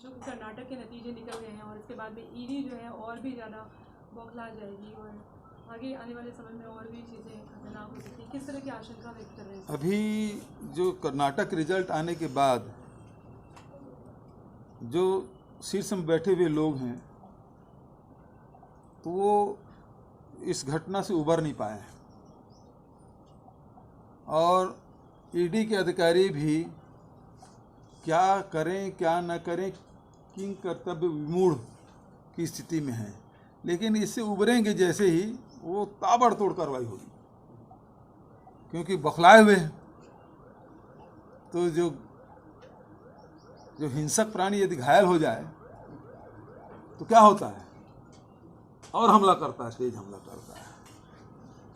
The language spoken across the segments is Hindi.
जो कर्नाटक के नतीजे निकल गए हैं और इसके बाद में ईडी जो है और भी ज़्यादा बौखला जाएगी और आगे आने वाले समय में और भी चीज़ें खतरनाक हो सकती हैं, किस तरह की आशंका व्यक्त कर रहे हैं? अभी जो कर्नाटक रिजल्ट आने के बाद जो शीर्ष में बैठे हुए लोग हैं तो वो इस घटना से उबर नहीं पाए हैं और ईडी के अधिकारी भी क्या करें क्या न करें किंग कर्तव्य विमूढ़ की स्थिति में हैं, लेकिन इससे उबरेंगे जैसे ही वो ताबड़तोड़ कार्रवाई होगी क्योंकि बौखलाए हुए हैं। तो जो हिंसक प्राणी यदि घायल हो जाए तो क्या होता है, और हमला करता है, तेज हमला करता है।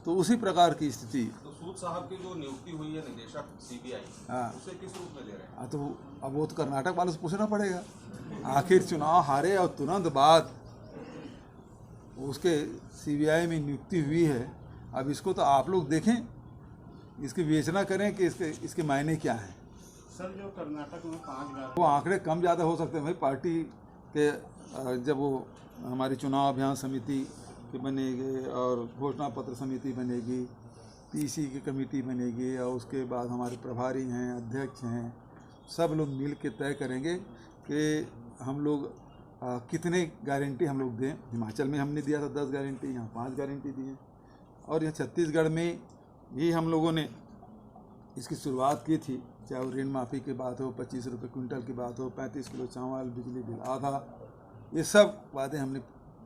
तो उसी प्रकार की स्थिति। तो सूद साहब की जो नियुक्ति हुई है निदेशक सीबीआई, हाँ, उसे किस रूप में ले रहे हैं? हाँ, तो अब वो तो कर्नाटक वालों से पूछना पड़ेगा। आखिर चुनाव हारे और तुरंत बाद उसके सीबीआई में नियुक्ति हुई है। अब इसको तो आप लोग देखें, इसकी विवेचना करें कि इसके मायने क्या हैं। सर, जो कर्नाटक में 5 वो आंकड़े कम ज़्यादा हो सकते हैं भाई। पार्टी के जब वो हमारी चुनाव अभियान समिति के बनेगी और घोषणा पत्र समिति बनेगी, पीसी की कमेटी बनेगी और उसके बाद हमारे प्रभारी हैं, अध्यक्ष हैं, सब लोग मिल के तय करेंगे कि हम लोग कितने गारंटी हम लोग दें। हिमाचल में हमने दिया था 10 गारंटी, यहाँ 5 गारंटी दी हैं और यहाँ छत्तीसगढ़ में भी हम लोगों ने इसकी शुरुआत की थी। चाहे वो ऋण माफ़ी की बात हो, 25 रुपये क्विंटल की बात हो, 35 किलो चावल, बिजली बिल आधा, ये सब वादे हमने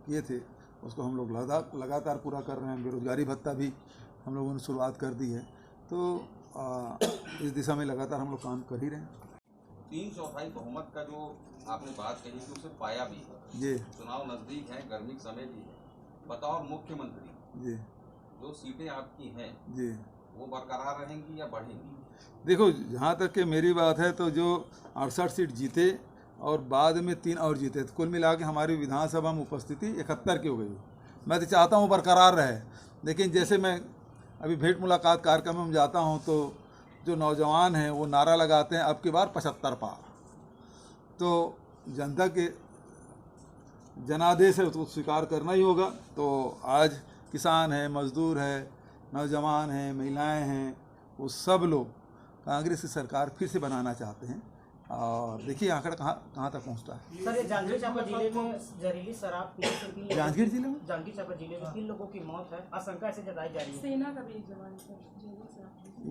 किए थे, उसको हम लोग लगातार पूरा कर रहे हैं। बेरोजगारी भत्ता भी हम लोगों ने शुरुआत कर दी है। तो इस दिशा में लगातार हम लोग काम कर ही रहे हैं। 3/4 बहुमत का जो आपने बात कही थी उसे पाया भी है। जी, चुनाव नजदीक है, गर्मी का समय भी है। बतौर मुख्यमंत्री जी, जो सीटें आपकी हैं जी, वो बरकरार रहेंगी या बढ़ेंगी? देखो, जहाँ तक कि मेरी बात है तो जो 68 सीट जीते और बाद में 3 और जीते, तो कुल मिला के हमारी विधानसभा में उपस्थिति 71 की हो गई। मैं तो चाहता हूँ बरकरार रहे, लेकिन जैसे मैं अभी भेंट मुलाकात कार्यक्रम में जाता हूँ तो जो नौजवान हैं वो नारा लगाते हैं अब की बार 75 पार। तो जनता के जनादेश है, उसको स्वीकार करना ही होगा। तो आज किसान है, मजदूर है, नौजवान हैं, महिलाएं हैं, वो सब लोग कांग्रेस की सरकार फिर से बनाना चाहते हैं। और देखिए आंकड़ा कहाँ तक पहुँचता है। सर, ये जांजगीर चांपा जिले में जहरीली शराब पीने से 3 जांजगीर जिले में जांजगीर चांपा जिले में 3 लोगों की मौत है, आशंका ऐसे जताई जा रही है। सेना का भी एक जवान है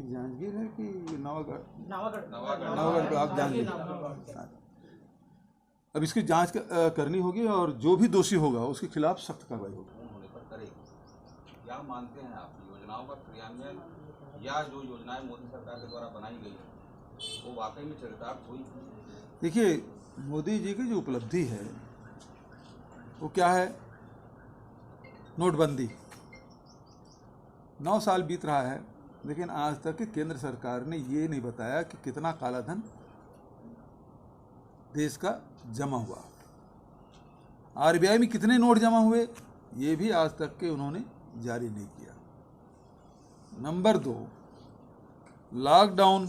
जांजगीर है कि नवागढ़? नवागढ़ आप जांजगीर। अब इसकी जांच करनी होगी और जो भी दोषी होगा उसके खिलाफ सख्त कार्रवाई होगी। होने पर करेगी। क्या मानते हैं आप, योजनाओं का क्रियान्वयन या जो योजनाएं मोदी सरकार के द्वारा बनाई गई वो वाकई में चरितार्थ हुई? देखिए, मोदी जी की जो उपलब्धि है वो क्या है? नोटबंदी। 9 साल बीत रहा है, लेकिन आज तक केंद्र सरकार ने ये नहीं बताया कि कितना कालाधन देश का जमा हुआ, आरबीआई में कितने नोट जमा हुए, ये भी आज तक के उन्होंने जारी नहीं किया। नंबर 2, लॉकडाउन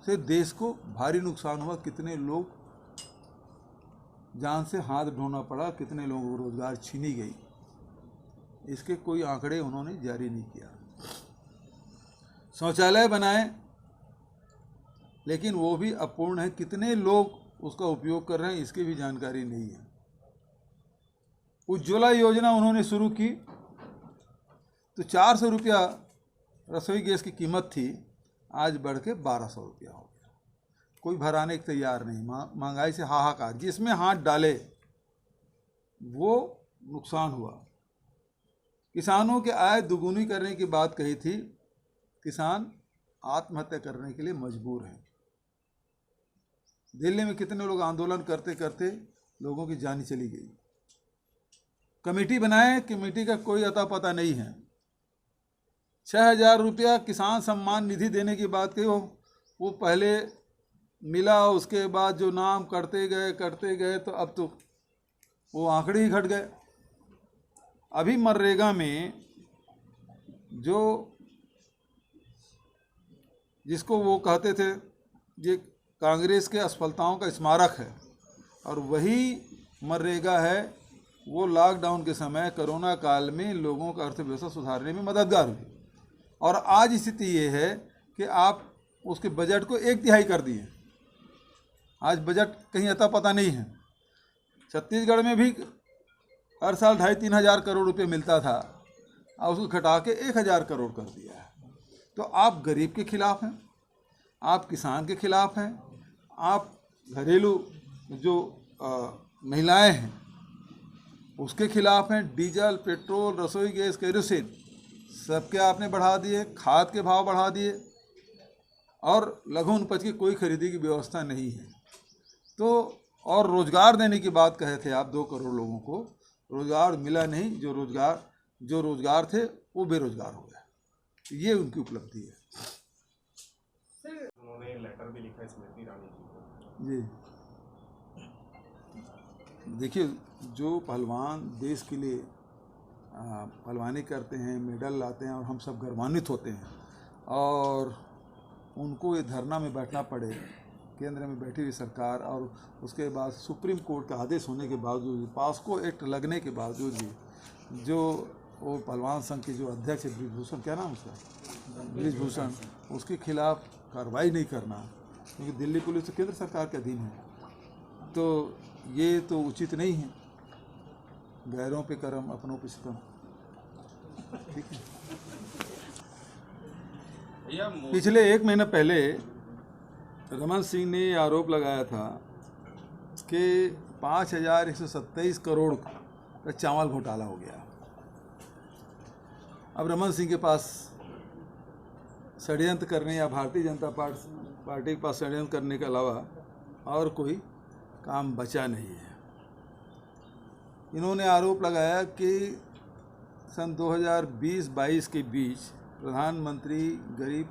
से देश को भारी नुकसान हुआ, कितने लोग जान से हाथ धोना पड़ा, कितने लोगों को रोजगार छीनी गई, इसके कोई आंकड़े उन्होंने जारी नहीं किया। शौचालय बनाए लेकिन वो भी अपूर्ण है, कितने लोग उसका उपयोग कर रहे हैं इसकी भी जानकारी नहीं है। उज्ज्वला योजना उन्होंने शुरू की तो 400 रुपया रसोई गैस की कीमत थी, आज बढ़ के 1200 रुपया हो गया। कोई भराने को तैयार नहीं, महंगाई से हाहाकार। जिसमें हाथ डाले वो नुकसान हुआ। किसानों के आय दुगुनी करने की बात कही थी, किसान आत्महत्या करने के लिए मजबूर हैं। दिल्ली में कितने लोग आंदोलन करते करते लोगों की जान चली गई। कमेटी बनाए, कमेटी का कोई अता पता नहीं है। 6000 रुपया किसान सम्मान निधि देने की बात कही, वो पहले मिला, उसके बाद जो नाम करते गए तो अब तो वो आंकड़े ही घट गए। अभी मनरेगा में जो जिसको वो कहते थे ये कांग्रेस के असफलताओं का स्मारक है, और वही मनरेगा है वो लॉकडाउन के समय कोरोना काल में लोगों का अर्थव्यवस्था सुधारने में मददगार हुई। और आज स्थिति ये है कि आप उसके बजट को 1/3 कर दिए। आज बजट कहीं अता पता नहीं है। छत्तीसगढ़ में भी हर साल 2,500-3 हज़ार करोड़ रुपए मिलता था, और उसको घटा के 1,000 करोड़ कर दिया है। तो आप गरीब के खिलाफ हैं, आप किसान के खिलाफ हैं, आप घरेलू जो महिलाएं हैं उसके खिलाफ हैं। डीजल, पेट्रोल, रसोई गैस, केरोसिन सबके आपने बढ़ा दिए, खाद के भाव बढ़ा दिए, और लघु उपज की कोई खरीदी की व्यवस्था नहीं है। तो और रोज़गार देने की बात कहे थे आप, 2 करोड़ लोगों को रोज़गार मिला नहीं। जो रोज़गार थे वो बेरोज़गार हो गए। ये उनकी उपलब्धि है। उन्होंने लेटर भी लिखा स्मृति ईरानी जी को। जी देखिए, जो पहलवान देश के लिए पहलवानी करते हैं, मेडल लाते हैं, और हम सब गर्वान्वित होते हैं, और उनको ये धरना में बैठना पड़े, केंद्र में बैठी हुई सरकार, और उसके बाद सुप्रीम कोर्ट का आदेश होने के बावजूद भी, पास्को एक्ट लगने के बावजूद भी, जो वो पहलवान संघ के जो अध्यक्ष है ब्रिजभूषण, क्या नाम उसका, ब्रिजभूषण, उसके खिलाफ कार्रवाई नहीं करना, क्योंकि दिल्ली पुलिस तो केंद्र सरकार के अधीन है। तो ये तो उचित नहीं है। गैरों पे करम, अपनों पे सितम। ठीक है। भैया पिछले 1 महीना पहले रमन सिंह ने आरोप लगाया था कि 5,127 करोड़ का चावल घोटाला हो गया। अब रमन सिंह के पास षड्यंत्र करने या भारतीय जनता पार्टी के पास षड्यंत्र करने के अलावा और कोई काम बचा नहीं है। इन्होंने आरोप लगाया कि सन 2020-22 के बीच प्रधानमंत्री गरीब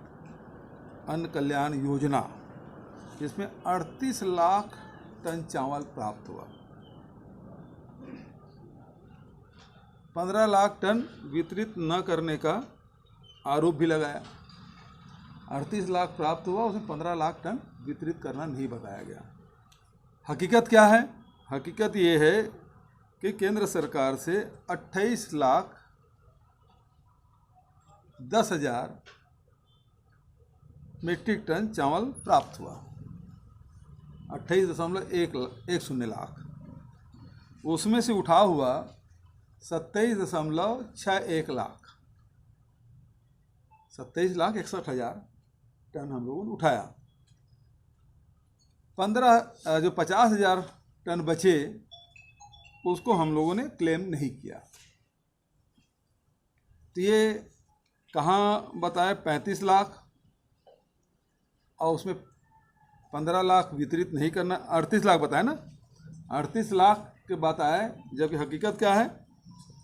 अन्न कल्याण योजना, जिसमें 38 लाख टन चावल प्राप्त हुआ, 15 लाख टन वितरित न करने का आरोप भी लगाया। 38 लाख प्राप्त हुआ, उसमें 15 लाख टन वितरित करना नहीं बताया गया। हकीकत क्या है? हकीकत ये है कि केंद्र सरकार से 28,10,000 मीट्रिक टन चावल प्राप्त हुआ, 28.10 लाख। उसमें से उठा हुआ 27.61 लाख, 27,61,000 टन हम लोगों ने उठाया। 50,000 टन बचे, उसको हम लोगों ने क्लेम नहीं किया। तो ये कहाँ बताए 35 लाख, और उसमें 15 लाख वितरित नहीं करना, 38 लाख बताया ना, 38 लाख के बताए, जबकि हकीकत क्या है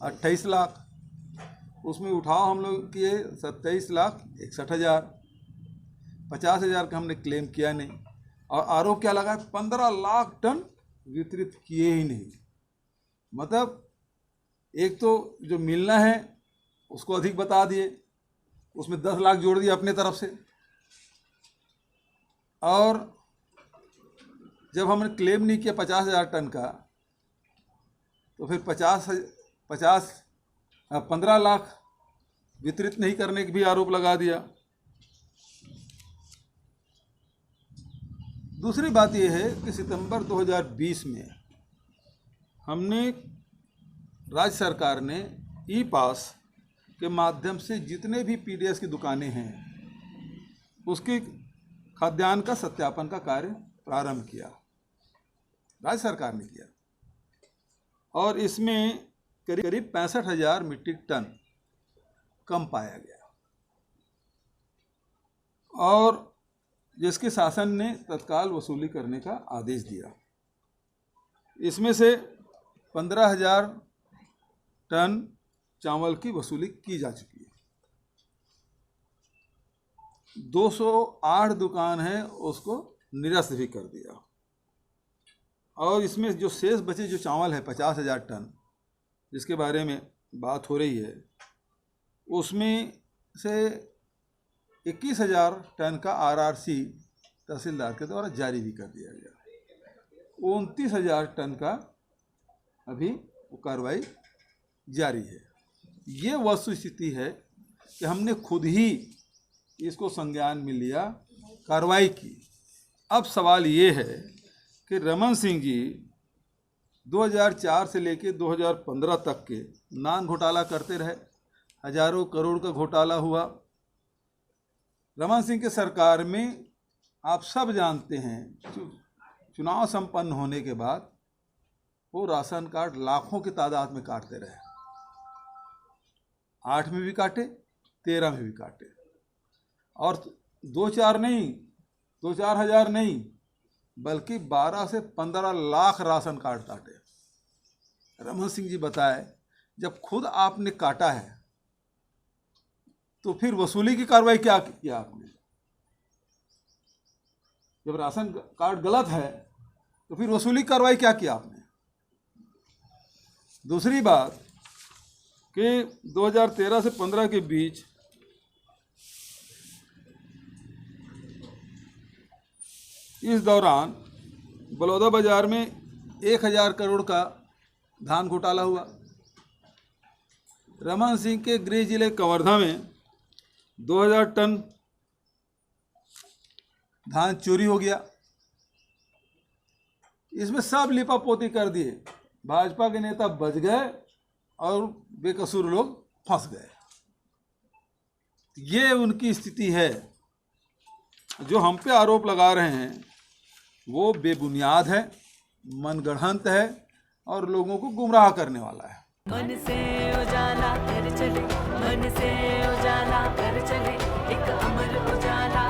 28 लाख। उसमें उठाव हम लोग किए 27,61,000, 50,000 का हमने क्लेम किया नहीं, और आरोप क्या लगा 15 लाख टन वितरित किए ही नहीं। मतलब एक तो जो मिलना है उसको अधिक बता दिए, उसमें 10 लाख जोड़ दिया अपने तरफ से, और जब हमने क्लेम नहीं किया 50,000 टन का, तो फिर 15 लाख वितरित नहीं करने की भी आरोप लगा दिया। दूसरी बात यह है कि सितंबर 2020 में हमने, राज्य सरकार ने ई पास के माध्यम से जितने भी पीडीएस की दुकानें हैं उसके खाद्यान्न का सत्यापन का कार्य प्रारंभ किया, राज्य सरकार ने किया, और इसमें करीब 65,000 मीट्रिक टन कम पाया गया, और जिसके शासन ने तत्काल वसूली करने का आदेश दिया। इसमें से 15,000 टन चावल की वसूली की जा चुकी है। 208 दुकान है उसको निरस्त भी कर दिया, और इसमें जो शेष बचे जो चावल है 50,000 टन जिसके बारे में बात हो रही है, उसमें से 21,000 टन का आरआरसी तहसीलदार के द्वारा जारी भी कर दिया गया। 29,000 टन का अभी वो कार्रवाई जारी है। ये वस्तुस्थिति है कि हमने खुद ही इसको संज्ञान में लिया, कार्रवाई की। अब सवाल ये है कि रमन सिंह जी 2004 से लेकर 2015 तक के नान घोटाला करते रहे, हजारों करोड़ का घोटाला हुआ। रमन सिंह के सरकार में आप सब जानते हैं, चुनाव संपन्न होने के बाद वो राशन कार्ड लाखों की तादाद में काटते रहे। 8 में भी काटे, 13 में भी काटे, और 2-4 नहीं, 2-4 हज़ार नहीं, बल्कि 12 से 15 लाख राशन कार्ड काटे। रमन सिंह जी बताए, जब खुद आपने काटा है तो फिर वसूली की कार्रवाई क्या किया आपने? जब राशन कार्ड गलत है तो फिर वसूली की कार्रवाई क्या किया आपने? दूसरी बात कि 2013 से 15 के बीच इस दौरान बलौदा बाजार में 1,000 करोड़ का धान घोटाला हुआ। रमन सिंह के गृह जिले कवर्धा में 2,000 टन धान चोरी हो गया। इसमें सब लिपापोती कर दिए, भाजपा के नेता बच गए और बेकसूर लोग फंस गए। ये उनकी स्थिति है। जो हम पे आरोप लगा रहे हैं वो बेबुनियाद है, मनगढ़ंत है और लोगों को गुमराह करने वाला है। मन से उजाला कर चले, मन से उजाला कर चले, एक अमर उजाला